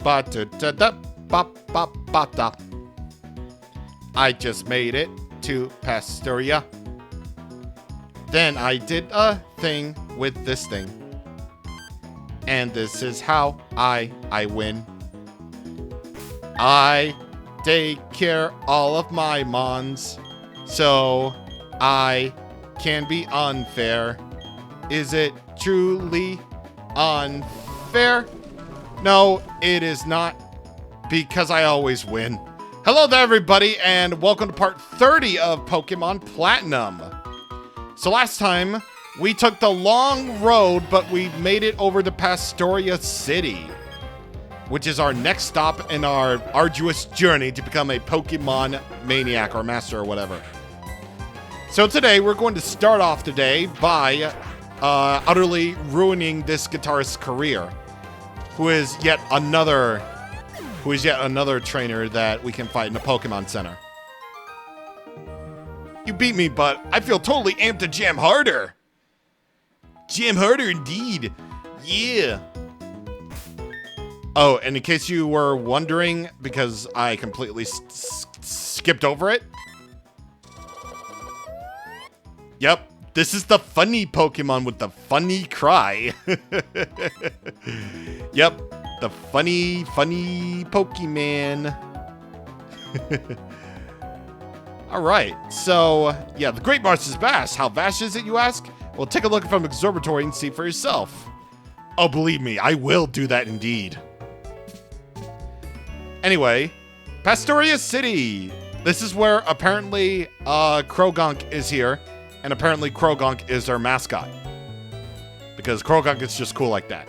Ba-da-da-da-ba-ba-ba-da. I just made it to Pastoria. Then I did a thing with this thing. And this is how I win. I take care all of my mons, so I can be unfair. Is it truly unfair? No, it is not, because I always win. Hello there, everybody, and welcome to part 30 of Pokemon Platinum. So last time, we took the long road, but we made it over to Pastoria City, which is our next stop in our arduous journey to become a Pokemon maniac or master or whatever. So today, we're going to start off today by utterly ruining this guitarist's career, who is yet another trainer that we can fight in the Pokemon Center. You beat me, but I feel totally amped to jam harder. Jam harder indeed. Yeah. Oh, and in case you were wondering, because I completely skipped over it. Yep, this is the funny Pokemon with the funny cry. Yep, the funny Pokemon. Alright, so, yeah, the Great Marsh is vast. How vast is it, you ask? Well, take a look from Observatory and see for yourself. Oh, believe me, I will do that indeed. Anyway, Pastoria City. This is where apparently Croagunk is here, and apparently Croagunk is our mascot. Because Croagunk is just cool like that.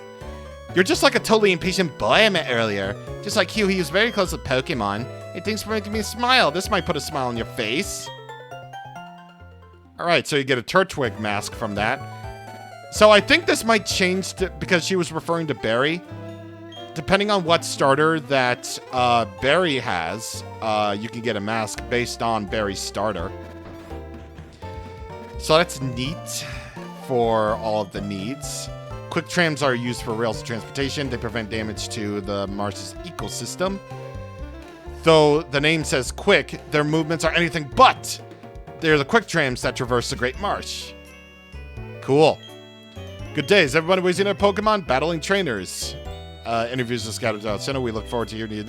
You're just like a totally impatient boy I met earlier. Just like Hugh, he was very close with Pokemon. It thinks for making me smile. This might put a smile on your face. Alright, so you get a Turtwig mask from that. So I think this might change to, because she was referring to Barry. Depending on what starter that Barry has, you can get a mask based on Barry's starter. So that's neat for all of the needs. Quick trams are used for rails transportation. They prevent damage to the marsh's ecosystem. Though the name says quick, their movements are anything but. They're the quick trams that traverse the Great Marsh. Cool. Good day. Is everybody waiting at Pokemon? Battling trainers. Interviews with Scouted Out Center. We look forward to hearing you.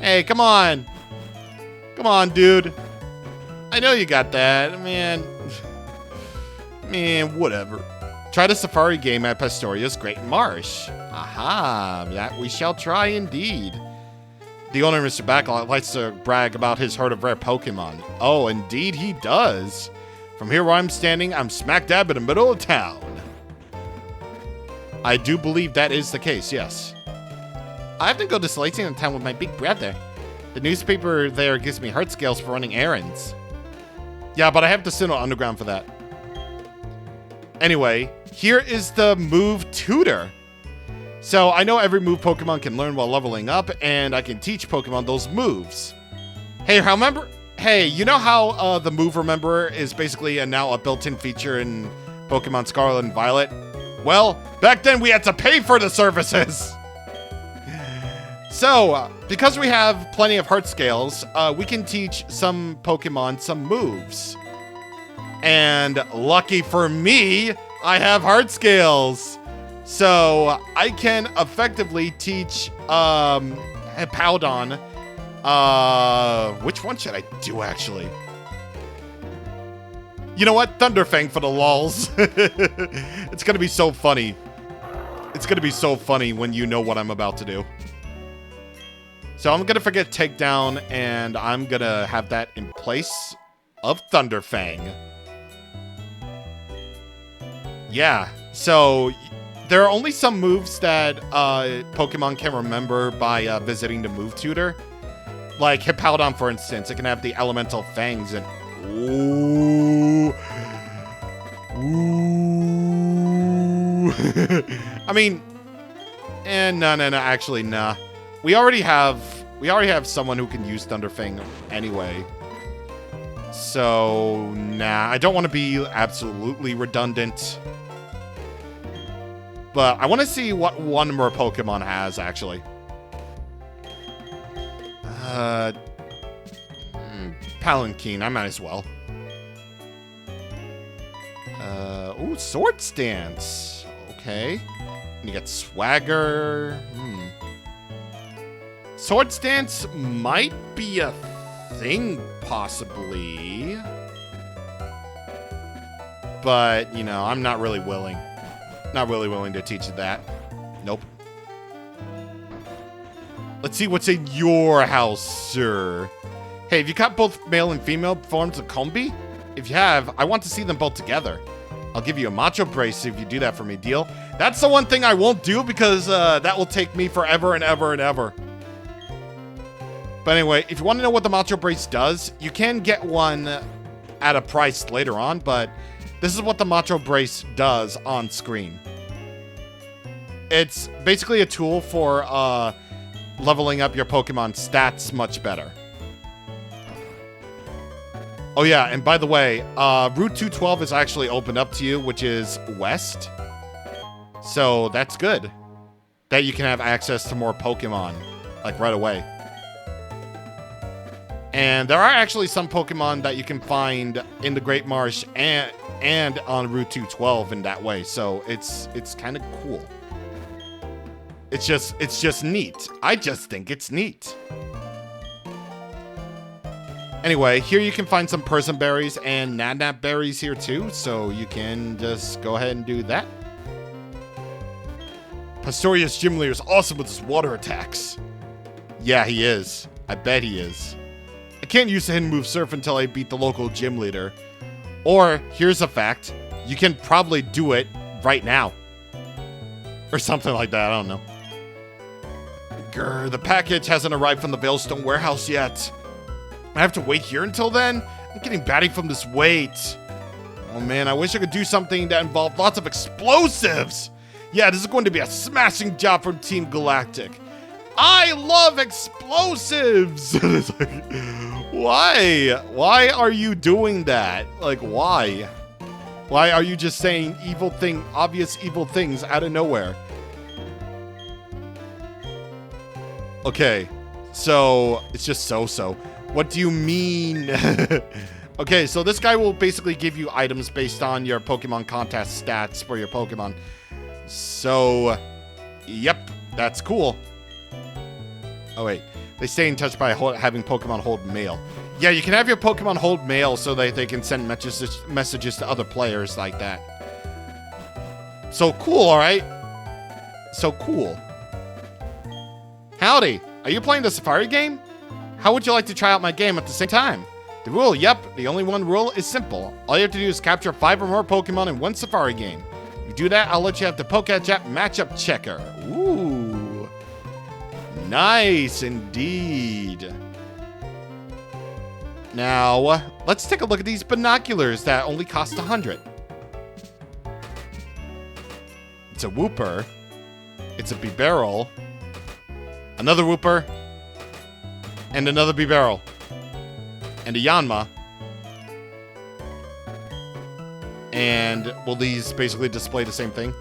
Hey, come on. Come on, dude. I know you got that. Man, whatever. Try the Safari game at Pastoria's Great Marsh. Aha, that we shall try indeed. The owner, Mr. Backlot, likes to brag about his herd of rare Pokemon. Oh, indeed he does. From here where I'm standing, I'm smack dab in the middle of town. I do believe that is the case, yes. I have to go to Lexington town with my big brother. The newspaper there gives me heart scales for running errands. Yeah, but I have to sit on Underground for that. Anyway, here is the move tutor. So I know every move Pokemon can learn while leveling up, and I can teach Pokemon those moves. Hey, you know how the move rememberer is basically now a built-in feature in Pokemon Scarlet and Violet? Well, back then we had to pay for the services. So, because we have plenty of heart scales, we can teach some Pokemon some moves. And lucky for me, I have heart scales. So, I can effectively teach Hippowdon. Which one should I do, actually? You know what? Thunderfang for the lulz. It's gonna be so funny. It's gonna be so funny when you know what I'm about to do. So I'm gonna forget Takedown, and I'm gonna have that in place of Thunderfang. Yeah, so there are only some moves that Pokemon can remember by visiting the move tutor. Like Hippowdon, for instance, it can have the elemental fangs and ooh. I mean, no, actually, nah. We already have someone who can use Thunderfang anyway. So, nah, I don't want to be absolutely redundant. But I want to see what one more Pokemon has, actually. Palanquin, I might as well. Ooh, Sword Stance. Okay. And you got Swagger. Sword Stance might be a thing, possibly. But, you know, I'm not really willing. Not really willing to teach it that. Nope. Let's see what's in your house, sir. Hey, have you got both male and female forms of Combi? If you have, I want to see them both together. I'll give you a macho brace if you do that for me, deal? That's the one thing I won't do because that will take me forever and ever and ever. But anyway, if you want to know what the macho brace does, you can get one at a price later on, but this is what the macho brace does on screen. It's basically a tool for leveling up your Pokemon stats much better. Oh yeah, and by the way, Route 212 is actually opened up to you, which is west. So that's good. That you can have access to more Pokemon, like right away. And there are actually some Pokemon that you can find in the Great Marsh and on Route 212 in that way. So it's kind of cool. It's just neat. I just think it's neat. Anyway, here you can find some Person Berries and Nap Berries here too, so you can just go ahead and do that. Pastorius Gym Leader is awesome with his water attacks. Yeah, he is. I bet he is. I can't use the hidden move Surf until I beat the local gym leader. Or, here's a fact, you can probably do it right now. Or something like that, I don't know. Grr, the package hasn't arrived from the Veilstone warehouse yet. I have to wait here until then? I'm getting batty from this wait. Oh man, I wish I could do something that involved lots of explosives. Yeah, this is going to be a smashing job from Team Galactic. I love explosives! Like, why? Why are you doing that? Like, why? Why are you just saying obvious evil things out of nowhere? Okay, so it's just so-so. What do you mean? Okay, so this guy will basically give you items based on your Pokemon contest stats for your Pokemon. So, yep, that's cool. Oh, wait. They stay in touch by having Pokemon hold mail. Yeah, you can have your Pokemon hold mail so that they can send messages to other players like that. So cool, alright? So cool. Howdy. Are you playing the Safari game? How would you like to try out my game at the same time? The rule, yep, the only one rule is simple. All you have to do is capture 5 or more Pokemon in one Safari game. If you do that, I'll let you have the PokéChat matchup checker. Ooh. Nice indeed. Now, let's take a look at these binoculars that only cost 100. It's a Wooper. It's a Bibarel. Another Wooper. And another Bibarel. And a Yanma. And will these basically display the same thing?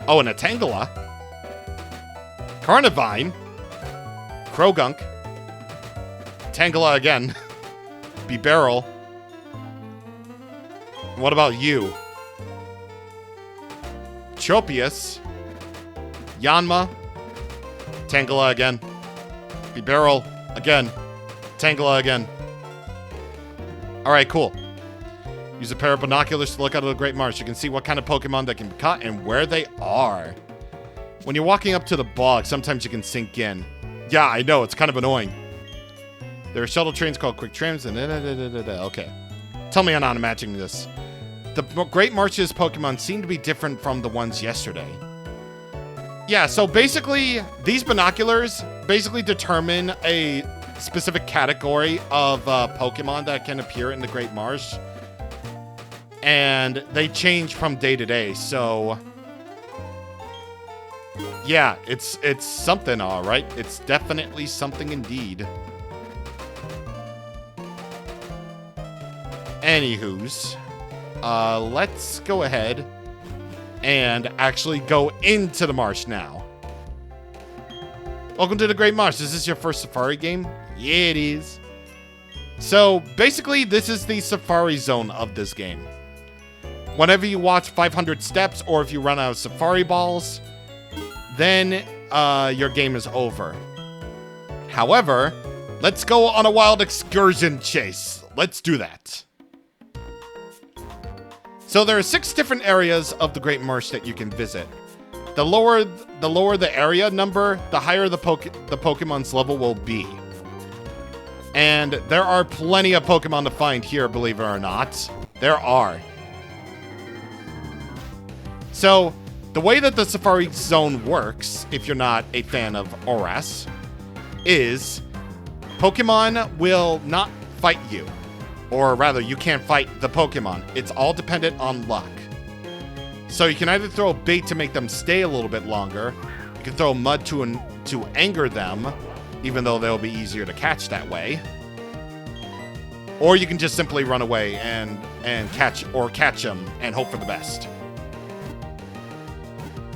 Oh, and a Tangela. Carnivine. Krogunk. Tangela again. Bibarel. What about you? Tropius. Yanma. Tangela again. Bibarel again. Tangela again. Alright, cool. Use a pair of binoculars to look out of the Great Marsh. You can see what kind of Pokemon that can be caught and where they are. When you're walking up to the bog, sometimes you can sink in. Yeah, I know, it's kind of annoying. There are shuttle trains called quick trams and okay. Tell me I'm not imagining this. The Great Marsh's Pokemon seem to be different from the ones yesterday. Yeah, so basically, these binoculars basically determine a specific category of Pokemon that can appear in the Great Marsh. And they change from day to day, so... yeah, it's something, alright. It's definitely something indeed. Anywho's, let's go ahead and actually go into the marsh now. Welcome to the Great Marsh. Is this your first Safari game? Yeah, it is. So basically, this is the safari zone of this game. Whenever you watch 500 steps, or if you run out of safari balls, then your game is over. However, let's go on a wild excursion chase. Let's do that. So there are 6 different areas of the Great Marsh that you can visit. The lower the area number, the higher the Pokemon's level will be. And there are plenty of Pokemon to find here, believe it or not. There are. So, the way that the Safari Zone works, if you're not a fan of ORAS, is Pokemon will not fight you. Or rather, you can't fight the Pokemon. It's all dependent on luck. So you can either throw bait to make them stay a little bit longer, you can throw mud to anger them, even though they'll be easier to catch that way. Or you can just simply run away and catch them and hope for the best.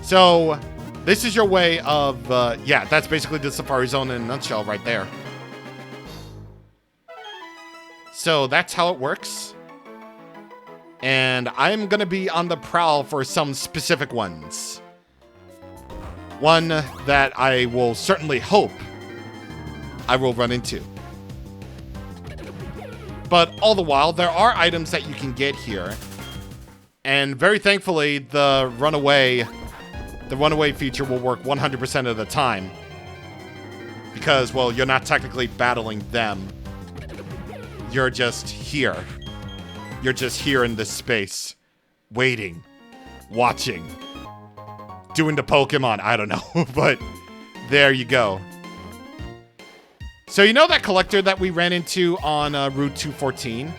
So this is your way of, yeah, that's basically the Safari Zone in a nutshell right there. So that's how it works. And I'm going to be on the prowl for some specific ones. One that I will certainly hope I will run into. But all the while, there are items that you can get here. And very thankfully, the runaway feature will work 100% of the time. Because, well, you're not technically battling them. You're just here. You're just here in this space. Waiting. Watching. Doing the Pokemon. I don't know. But there you go. So you know that collector that we ran into on Route 214?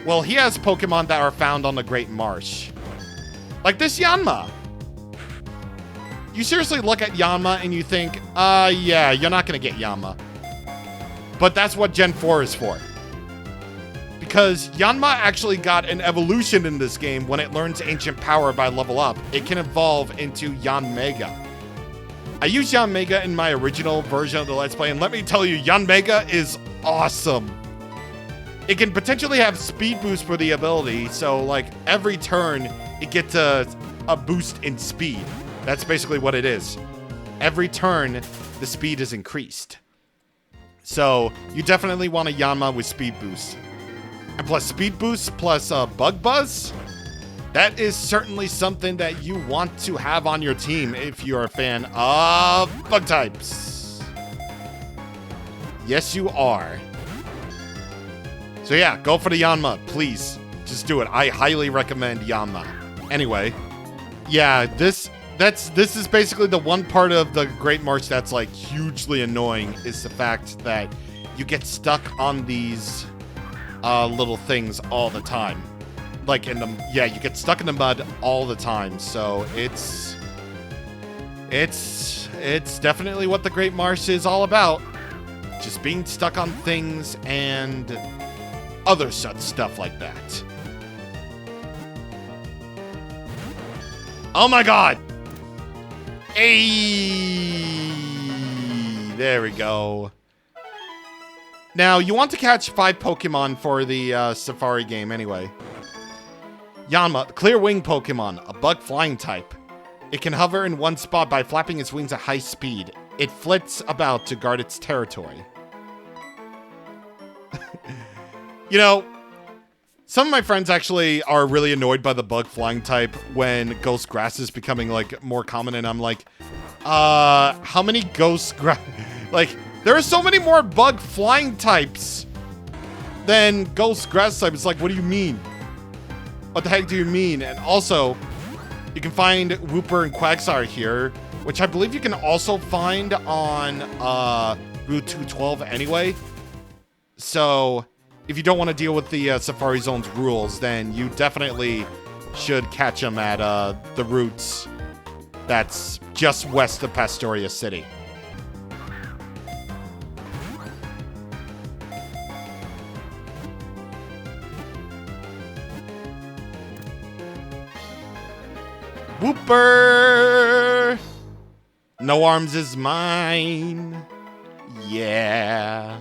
Well, he has Pokemon that are found on the Great Marsh. Like this Yanma. You seriously look at Yanma and you think, yeah, you're not going to get Yanma. But that's what Gen 4 is for. Because Yanma actually got an evolution in this game when it learns Ancient Power by level up. It can evolve into Yanmega. I used Yanmega in my original version of the Let's Play, and let me tell you, Yanmega is awesome. It can potentially have speed boost for the ability, so like every turn, it gets a boost in speed. That's basically what it is. Every turn, the speed is increased. So you definitely want a Yanma with speed boost. And plus speed boost plus bug buzz, that is certainly something that you want to have on your team if you're a fan of bug types. Yes, you are. So yeah, go for the Yanma, please. Just do it. I highly recommend Yanma. Anyway, yeah, this is basically the one part of the Great March that's like hugely annoying, is the fact that you get stuck on these little things all the time. Like in the, yeah, you get stuck in the mud all the time. So it's definitely what the Great Marsh is all about. Just being stuck on things and other such stuff like that. Oh my god! Hey! There we go. Now, you want to catch 5 Pokemon for the Safari game anyway. Yanma, clear wing Pokemon, a bug flying type. It can hover in one spot by flapping its wings at high speed. It flits about to guard its territory. You know, some of my friends actually are really annoyed by the bug flying type when Ghost Grass is becoming like more common, and I'm like, how many Ghost Grass? Like, there are so many more bug flying types than Ghost Grass type. It's like, what do you mean? What the heck do you mean? And also, you can find Wooper and Quagsire here, which I believe you can also find on Route 212 anyway. So, if you don't want to deal with the Safari Zone's rules, then you definitely should catch them at the routes that's just west of Pastoria City. Wooper! No Arms is mine. Yeah.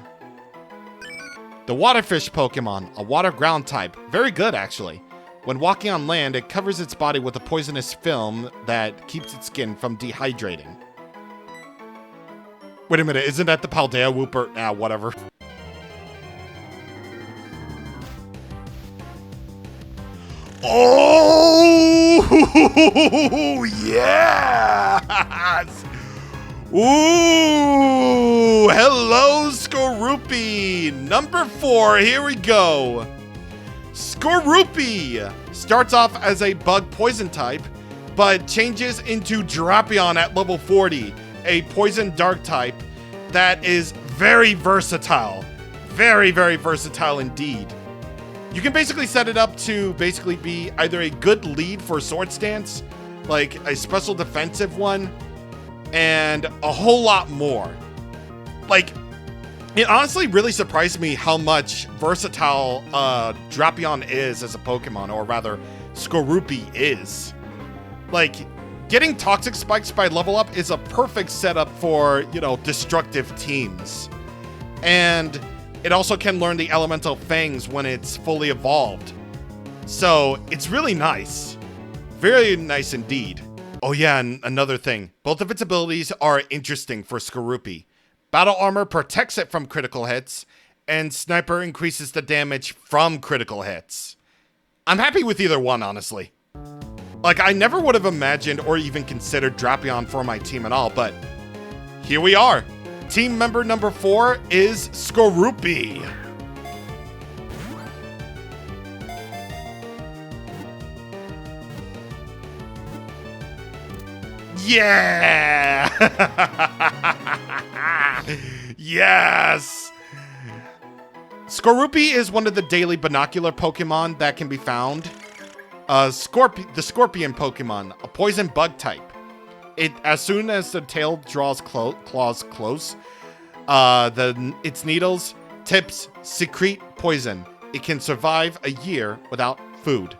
The waterfish Pokemon, a water ground type. Very good, actually. When walking on land, it covers its body with a poisonous film that keeps its skin from dehydrating. Wait a minute, isn't that the Paldea Wooper? Ah, whatever. Oh, yes! Ooh, hello, Skorupi. Number 4, here we go. Skorupi starts off as a bug poison type, but changes into Drapion at level 40, a poison dark type that is very versatile. Very, very versatile indeed. You can basically set it up to basically be either a good lead for Sword Stance, like a special defensive one, and a whole lot more. Like, it honestly really surprised me how much versatile Drapion is as a Pokemon, or rather, Skorupi is. Like, getting Toxic Spikes by level up is a perfect setup for, you know, destructive teams. And it also can learn the Elemental Fangs when it's fully evolved. So, it's really nice. Very nice indeed. Oh yeah, and another thing. Both of its abilities are interesting for Skorupi. Battle Armor protects it from critical hits, and Sniper increases the damage from critical hits. I'm happy with either one, honestly. Like, I never would have imagined or even considered Drapion for my team at all, but here we are. Team member number 4 is Skorupi. Yeah! Yes! Skorupi is one of the daily binocular Pokemon that can be found. The Scorpion Pokemon, a poison bug type. As soon as the tail draws claws close, its needles, tips secrete poison. It can survive a year without food.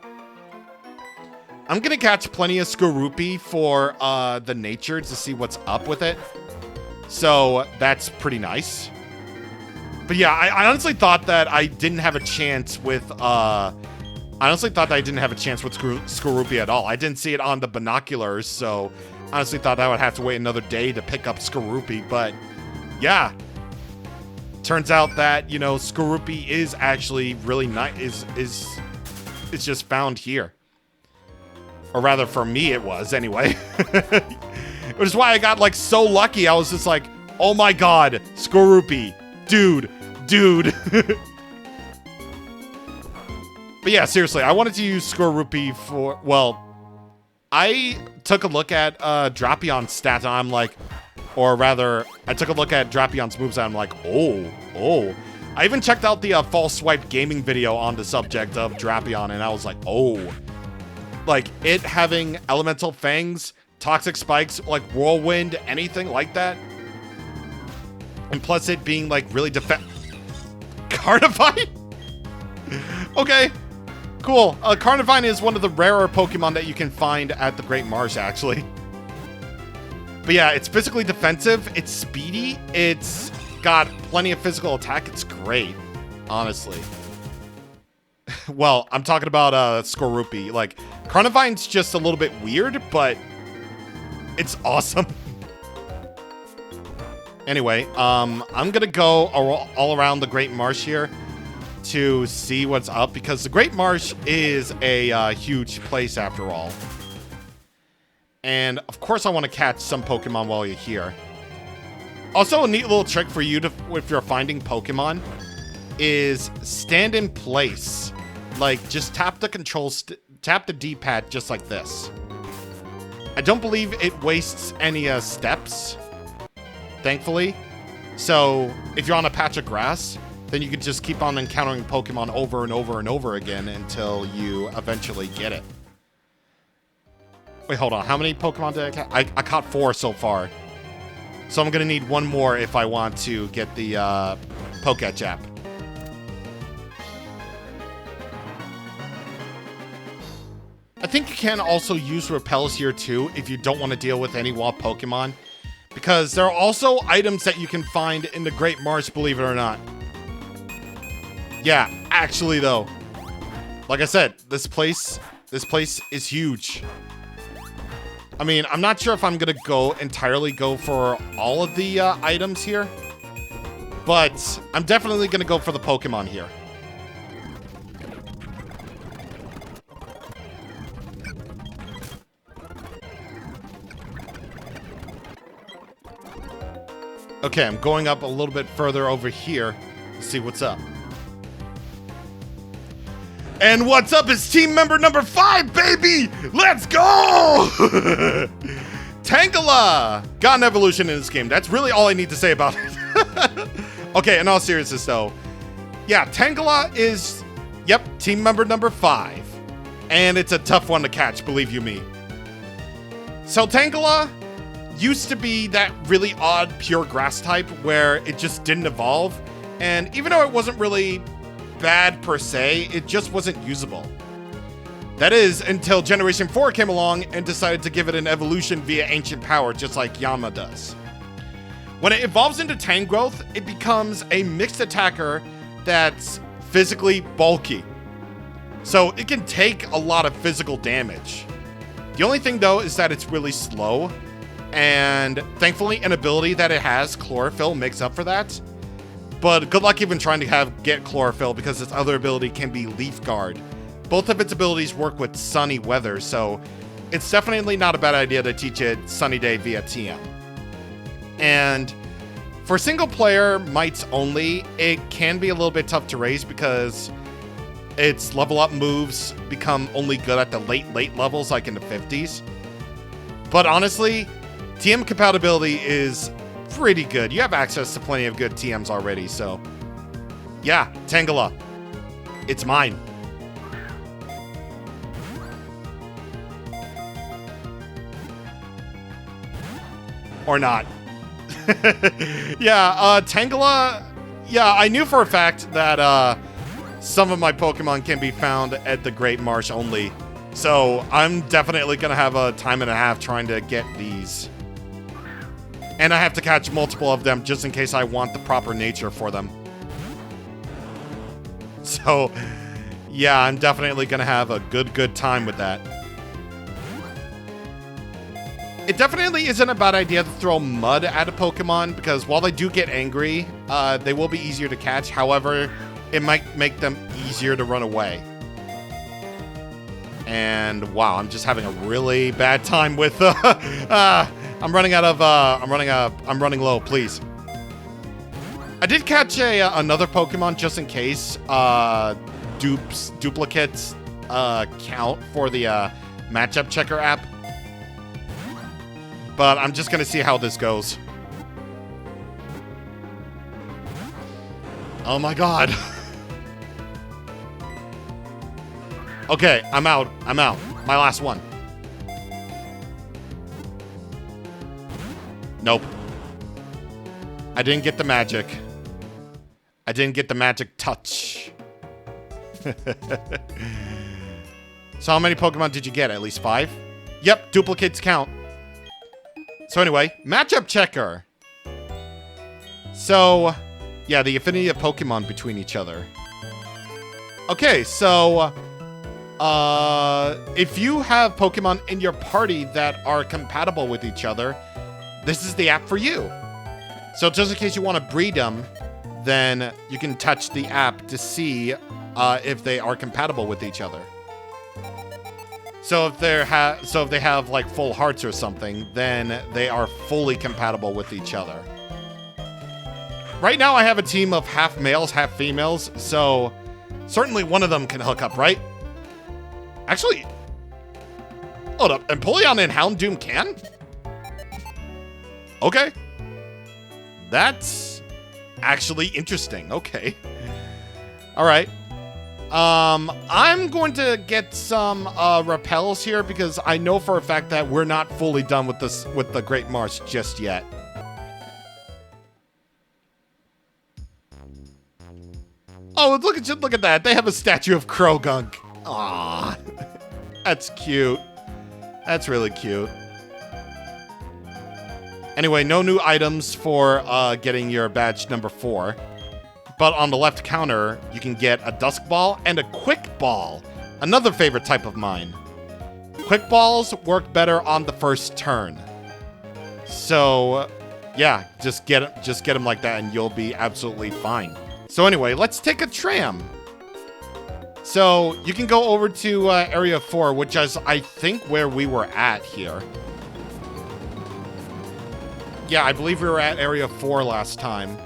I'm gonna catch plenty of Skorupi for the nature to see what's up with it. So that's pretty nice. But yeah, I honestly thought that I didn't have a chance with Skorupi at all. I didn't see it on the binoculars, so honestly thought I would have to wait another day to pick up Skorupi, but yeah. Turns out that, you know, Skorupi is actually really nice, it's just found here. Or rather, for me it was, anyway. Which is why I got, like, so lucky. I was just like, oh my god, Skorupi. Dude. But yeah, seriously, I wanted to use Skorupi for, well, I took a look at Drapion's stats, and I'm like, or rather, I took a look at Drapion's moves, and I'm like, oh. I even checked out the False Swipe gaming video on the subject of Drapion, and I was like, oh. Like, it having Elemental Fangs, Toxic Spikes, like Whirlwind, anything like that. And plus it being, like, really Carnivine? Okay. Cool. Carnivine is one of the rarer Pokemon that you can find at the Great Marsh, actually. But yeah, it's physically defensive, it's speedy, it's got plenty of physical attack, it's great, honestly. Well, I'm talking about Skorupi. Like, Carnivine's just a little bit weird, but it's awesome. Anyway, I'm gonna go all around the Great Marsh here to see what's up, because the Great Marsh is a huge place after all. And of course I want to catch some Pokemon while you're here. Also, a neat little trick for you to, if you're finding Pokemon, is stand in place. Like, just tap the tap the D-pad just like this. I don't believe it wastes any steps, thankfully. So if you're on a patch of grass, then you can just keep on encountering Pokemon over and over and over again until you eventually get it. Wait, hold on. How many Pokemon did I catch? I caught 4 so far. So I'm going to need 1 more if I want to get the Poketchap. I think you can also use repels here too if you don't want to deal with any wild Pokemon, because there are also items that you can find in the Great Marsh, believe it or not. Yeah, actually though, like I said, this place is huge. I mean, I'm not sure if I'm gonna entirely go for all of the items here, but I'm definitely gonna go for the Pokemon here. Okay, I'm going up a little bit further over here to see what's up. And what's up is team member number 5, baby! Let's go! Tangela got an evolution in this game. That's really all I need to say about it. Okay, in all seriousness though. Yeah, Tangela is, yep, team member number 5. And it's a tough one to catch, believe you me. So Tangela used to be that really odd pure grass type where it just didn't evolve. And even though it wasn't really bad per se, it just wasn't usable. That is until Generation 4 came along and decided to give it an evolution via ancient power, just like Yama does. When it evolves into Tangrowth, it becomes a mixed attacker that's physically bulky. So it can take a lot of physical damage. The only thing though is that it's really slow, and thankfully an ability that it has, Chlorophyll, makes up for that. But good luck even trying to get Chlorophyll because its other ability can be Leaf Guard. Both of its abilities work with sunny weather, so it's definitely not a bad idea to teach it Sunny Day via TM. And for single player mites only, it can be a little bit tough to raise because its level up moves become only good at the late levels, like in the 50s. But honestly, TM compatibility is pretty good. You have access to plenty of good TMs already, so yeah, Tangela, it's mine. Or not. Yeah, Tangela, yeah, I knew for a fact that some of my Pokemon can be found at the Great Marsh only, so I'm definitely gonna have a time and a half trying to get these. And I have to catch multiple of them just in case I want the proper nature for them. So, yeah, I'm definitely going to have a good time with that. It definitely isn't a bad idea to throw mud at a Pokemon because while they do get angry, they will be easier to catch. However, it might make them easier to run away. And wow, I'm just having a really bad time with I'm running low, please. I did catch another Pokemon just in case duplicates count for the matchup checker app. But I'm just gonna see how this goes. Oh my god. Okay, I'm out. My last one. Nope. I didn't get the magic. I didn't get the magic touch. So how many Pokemon did you get? At least 5? Yep, duplicates count. So anyway, matchup checker. So, yeah, the affinity of Pokemon between each other. Okay, so if you have Pokemon in your party that are compatible with each other, this is the app for you. So just in case you want to breed them, then you can touch the app to see if they are compatible with each other. So if they have like full hearts or something, then they are fully compatible with each other. Right now I have a team of half males, half females, so certainly one of them can hook up, right? Actually, hold up, Empoleon and Houndoom can? Okay. That's actually interesting. Okay. All right. I'm going to get some repels here because I know for a fact that we're not fully done with this with the Great Marsh just yet. Oh, look at that. They have a statue of Krogunk. Aww. That's cute. That's really cute. Anyway, no new items for getting your badge number 4. But on the left counter, you can get a Dusk Ball and a Quick Ball, another favorite type of mine. Quick Balls work better on the first turn. So, yeah, just get them like that and you'll be absolutely fine. So anyway, let's take a tram. So you can go over to Area 4, which is, I think, where we were at here. Yeah, I believe we were at Area 4 last time.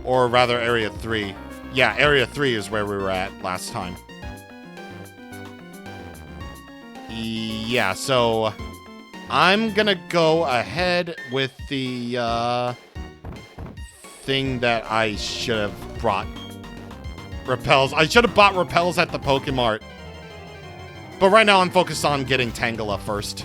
Or rather, Area 3. Yeah, Area 3 is where we were at last time. Yeah, so I'm gonna go ahead with the thing that I should have brought. Repels. I should have bought repels at the Pokemart. But right now I'm focused on getting Tangela first.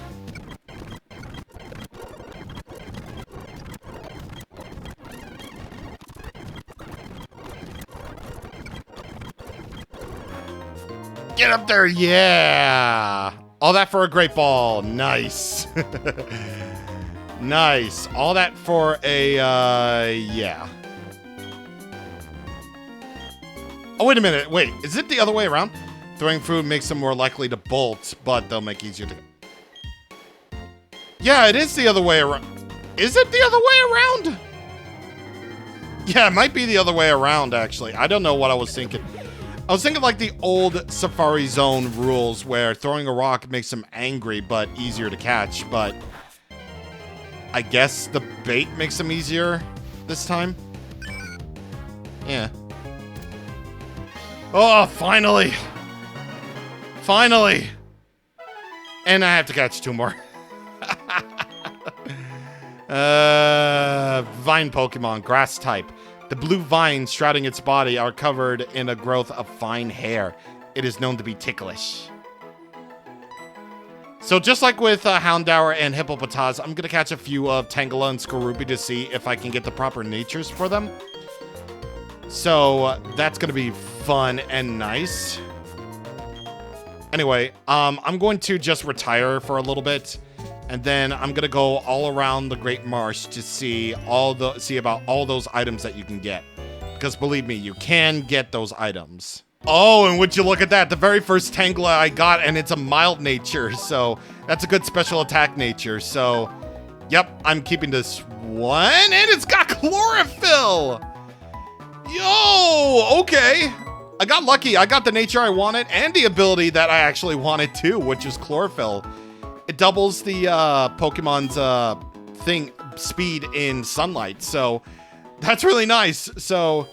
Get up there, yeah! All that for a Great Ball, nice. Nice, all that for a, yeah. Oh, wait a minute, wait, is it the other way around? Throwing food makes them more likely to bolt, but they'll make easier to... Yeah, it is the other way around. Is it the other way around? Yeah, it might be the other way around, actually. I don't know what I was thinking. I was thinking like the old Safari Zone rules where throwing a rock makes them angry but easier to catch, but I guess the bait makes them easier this time. Yeah. Oh, finally! Finally! And I have to catch 2 more. Vine Pokemon, grass type. The blue vines shrouding its body are covered in a growth of fine hair. It is known to be ticklish. So just like with Houndour and Hippopotas, I'm going to catch a few of Tangela and Skorupi to see if I can get the proper natures for them. So that's going to be fun and nice. Anyway, I'm going to just retire for a little bit. And then I'm gonna go all around the Great Marsh to see about all those items that you can get. Because believe me, you can get those items. Oh, and would you look at that? The very first Tangela I got, and it's a mild nature, so that's a good special attack nature. So, yep, I'm keeping this one, and it's got chlorophyll! Yo, okay. I got lucky. I got the nature I wanted, and the ability that I actually wanted too, which is chlorophyll. It doubles the Pokemon's speed in sunlight, so that's really nice. So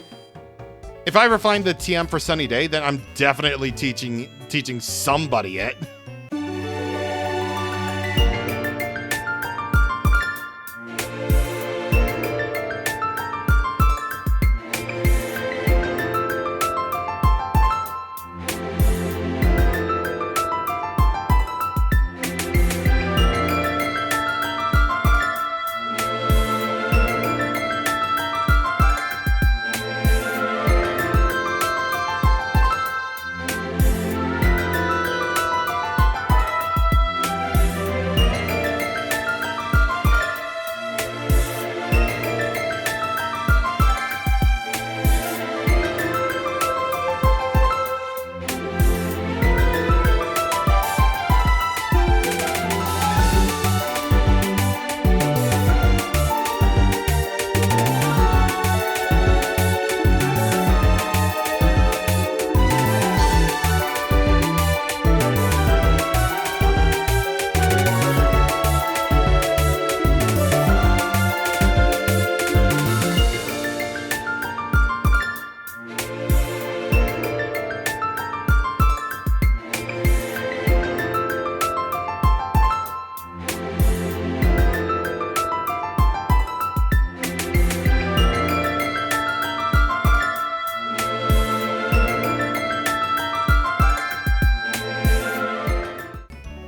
if I ever find the TM for Sunny Day, then I'm definitely teaching somebody it.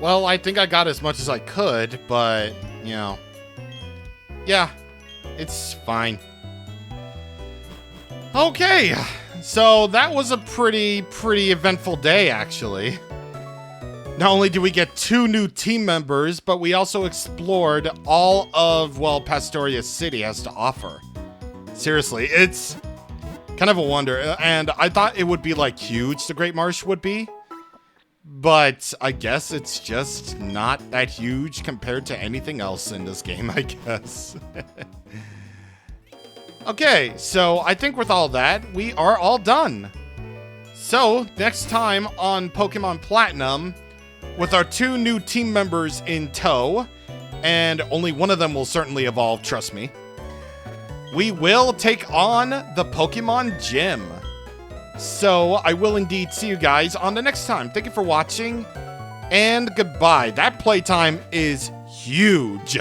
Well, I think I got as much as I could, but, you know, yeah, it's fine. Okay, so that was a pretty eventful day, actually. Not only did we get 2 new team members, but we also explored all of, well, Pastoria City has to offer. Seriously, it's Kind of a wonder. And I thought it would be like huge, the Great Marsh would be. But I guess it's just not that huge compared to anything else in this game, I guess. Okay, so I think with all that, we are all done. So, next time on Pokemon Platinum, with our 2 new team members in tow, and only one of them will certainly evolve, trust me, we will take on the Pokemon Gym. So, I will indeed see you guys on the next time. Thank you for watching, and goodbye. That playtime is huge.